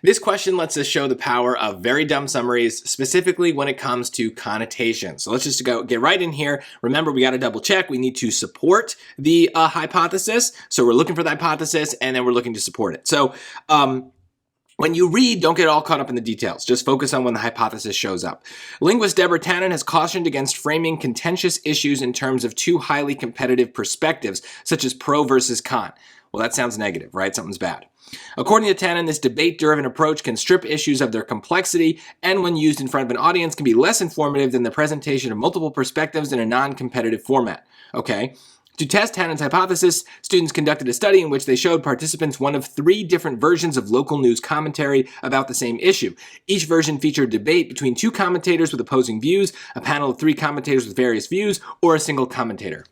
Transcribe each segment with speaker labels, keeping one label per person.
Speaker 1: This question lets us show the power of very dumb summaries, specifically when it comes to connotation. So let's just get right in here. Remember, we got to double check. We need to support the hypothesis. So we're looking for the hypothesis, and then we're looking to support it. So when you read, don't get all caught up in the details. Just focus on when the hypothesis shows up. Linguist Deborah Tannen has cautioned against framing contentious issues in terms of two highly competitive perspectives, such as pro versus con. Well, that sounds negative, right? Something's bad. According to Tannen, this debate-driven approach can strip issues of their complexity and, when used in front of an audience, can be less informative than the presentation of multiple perspectives in a non-competitive format. Okay. To test Tannen's hypothesis, students conducted a study in which they showed participants one of 3 different versions of local news commentary about the same issue. Each version featured debate between 2 commentators with opposing views, a panel of 3 commentators with various views, or a single commentator.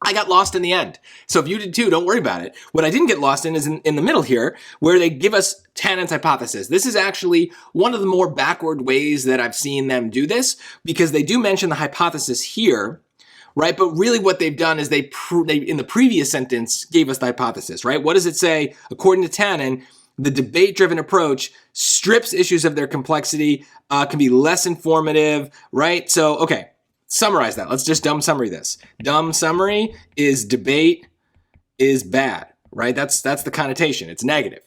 Speaker 1: I got lost in the end. So if you did too, don't worry about it. What I didn't get lost in is in the middle here, where they give us Tannen's hypothesis. This is actually one of the more backward ways that I've seen them do this, because they do mention the hypothesis here, right? But really what they've done is they in the previous sentence gave us the hypothesis, right? What does it say? According to Tannen, the debate-driven approach strips issues of their complexity, can be less informative, right? So, okay. Summarize that. Let's just dumb summary this. Dumb summary is debate is bad, right? That's the connotation. It's negative.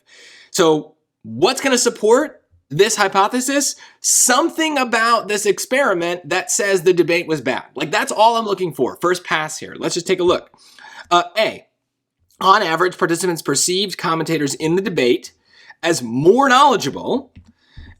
Speaker 1: So what's going to support this hypothesis? Something about this experiment that says the debate was bad. Like, that's all I'm looking for. First pass here. Let's just take a look. A, on average, participants perceived commentators in the debate as more knowledgeable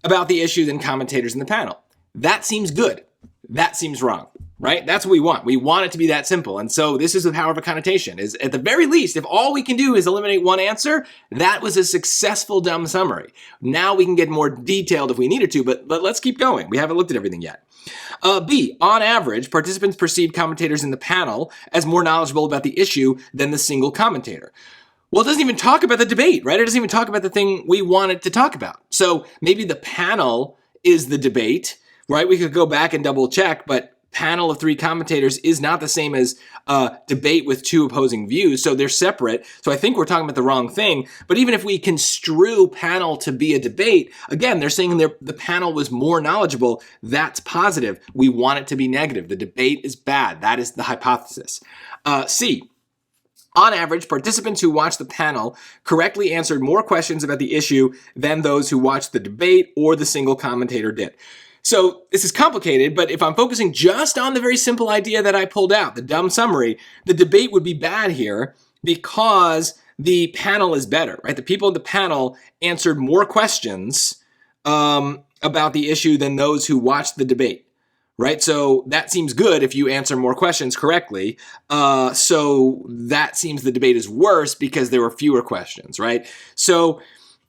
Speaker 1: about the issue than commentators in the panel. That seems good. That seems wrong, right? That's what we want. We want it to be that simple. And so this is the power of a connotation, is at the very least, if all we can do is eliminate one answer, that was a successful dumb summary. Now we can get more detailed if we needed to, but let's keep going. We haven't looked at everything yet. B, on average, participants perceived commentators in the panel as more knowledgeable about the issue than the single commentator. Well, it doesn't even talk about the debate, right? It doesn't even talk about the thing we wanted to talk about. So maybe the panel is the debate, right? We could go back and double check, but panel of 3 commentators is not the same as debate with 2 opposing views. So they're separate. So I think we're talking about the wrong thing. But even if we construe panel to be a debate, again, they're saying the panel was more knowledgeable. That's positive. We want it to be negative. The debate is bad. That is the hypothesis. C, on average, participants who watched the panel correctly answered more questions about the issue than those who watched the debate or the single commentator did. So this is complicated, but if I'm focusing just on the very simple idea that I pulled out, the dumb summary, the debate would be bad here because the panel is better, right? The people in the panel answered more questions about the issue than those who watched the debate, right? So that seems good if you answer more questions correctly. So that seems the debate is worse because there were fewer questions, right? So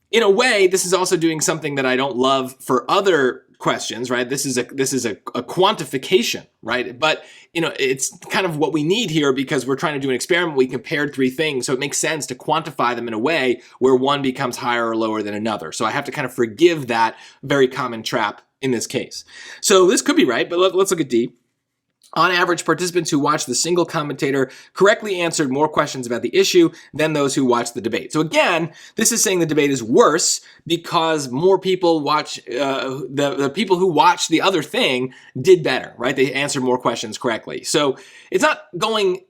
Speaker 1: in a way, this is also doing something that I don't love for other questions, right? This is a quantification, right? But it's kind of what we need here because we're trying to do an experiment. We compared 3 things, so it makes sense to quantify them in a way where one becomes higher or lower than another. So I have to kind of forgive that very common trap in this case. So this could be right, but let's look at D. On average, participants who watched the single commentator correctly answered more questions about the issue than those who watched the debate. So again, this is saying the debate is worse because more people watch, the people who watched the other thing did better, right? They answered more questions correctly. So it's not going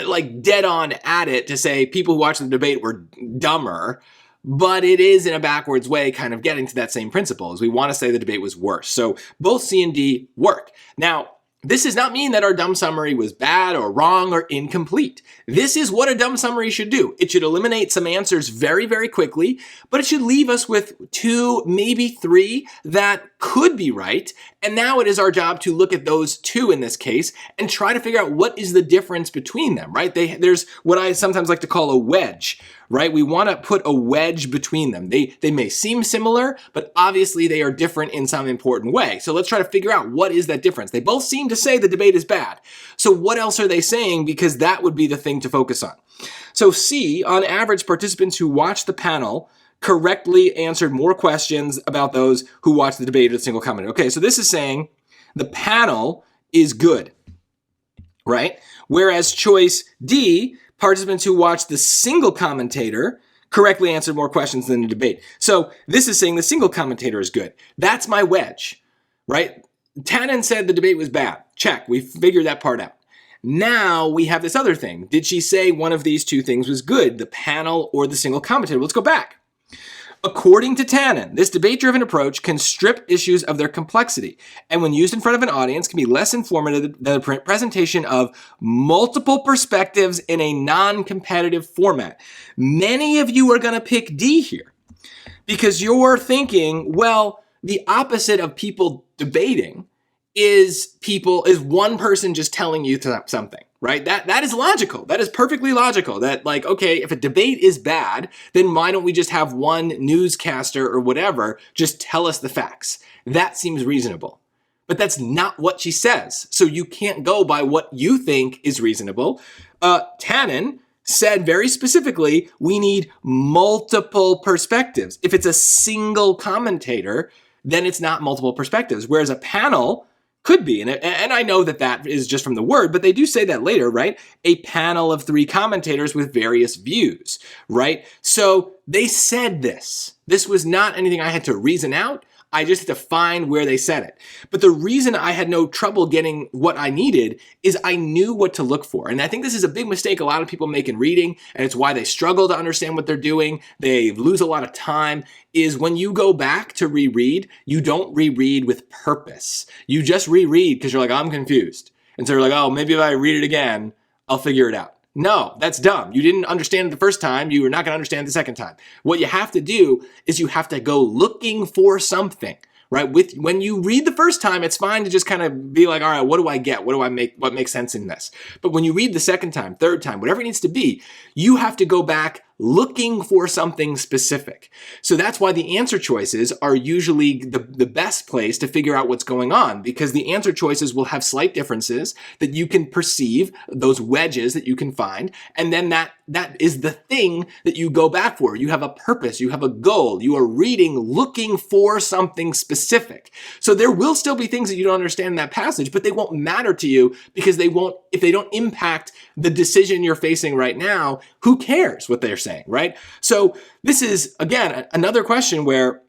Speaker 1: like dead on at it to say people who watched the debate were dumber, but it is in a backwards way kind of getting to that same principle, as we want to say the debate was worse. So both C and D work. Now, this does not mean that our dumb summary was bad or wrong or incomplete. This is what a dumb summary should do. It should eliminate some answers very, very quickly, but it should leave us with 2, maybe 3 that could be right. And now it is our job to look at those 2 in this case and try to figure out what is the difference between them, right? There's what I sometimes like to call a wedge, right? We want to put a wedge between them. They may seem similar, but obviously they are different in some important way. So let's try to figure out what is that difference. They both seem to say the debate is bad. So what else are they saying? Because that would be the thing to focus on. So C, on average, participants who watched the panel correctly answered more questions about those who watched the debate or the single commentator. Okay, so this is saying the panel is good, right? Whereas choice D, participants who watched the single commentator correctly answered more questions than the debate. So this is saying the single commentator is good. That's my wedge, right? Tannen said the debate was bad. Check, we figured that part out. Now we have this other thing. Did she say one of these two things was good, the panel or the single commentator? Let's go back. According to Tannen, this debate-driven approach can strip issues of their complexity, and when used in front of an audience can be less informative than the presentation of multiple perspectives in a non-competitive format. Many of you are going to pick D here because you're thinking, well, the opposite of people debating is one person just telling you something, right? That is logical. That is perfectly logical. That like, okay, if a debate is bad, then why don't we just have one newscaster or whatever just tell us the facts? That seems reasonable. But that's not what she says. So you can't go by what you think is reasonable. Tannen said very specifically, we need multiple perspectives. If it's a single commentator, then it's not multiple perspectives. Whereas a panel could be, and I know that is just from the word, but they do say that later, right? A panel of 3 commentators with various views, right? So they said this. This was not anything I had to reason out. I just had to find where they said it. But the reason I had no trouble getting what I needed is I knew what to look for. And I think this is a big mistake a lot of people make in reading, and it's why they struggle to understand what they're doing. They lose a lot of time, is when you go back to reread, you don't reread with purpose. You just reread because you're like, I'm confused. And so you're like, oh, maybe if I read it again, I'll figure it out. No, that's dumb. You didn't understand it the first time. You are not going to understand it the second time. What you have to do is you have to go looking for something, right? When you read the first time, it's fine to just kind of be like, all right, what do I get? What makes sense in this? But when you read the second time, third time, whatever it needs to be, you have to go back looking for something specific. So that's why the answer choices are usually the best place to figure out what's going on, because the answer choices will have slight differences that you can perceive, those wedges that you can find, and then that is the thing that you go back for. You have a purpose, you have a goal, you are reading looking for something specific. So there will still be things that you don't understand in that passage, but they won't matter to you because if they don't impact the decision you're facing right now, who cares what they're saying, right? So this is, again, another question where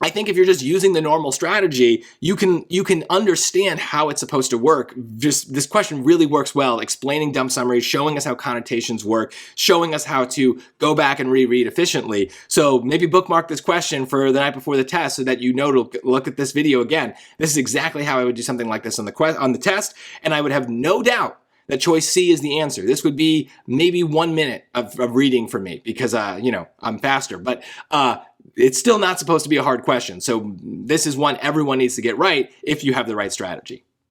Speaker 1: I think if you're just using the normal strategy, you can understand how it's supposed to work. Just this question really works well, explaining dumb summaries, showing us how connotations work, showing us how to go back and reread efficiently. So maybe bookmark this question for the night before the test so that you know to look at this video again. This is exactly how I would do something like this on the test, and I would have no doubt that choice C is the answer. This would be maybe 1 minute of reading for me because, I'm faster, but it's still not supposed to be a hard question. So this is one everyone needs to get right if you have the right strategy.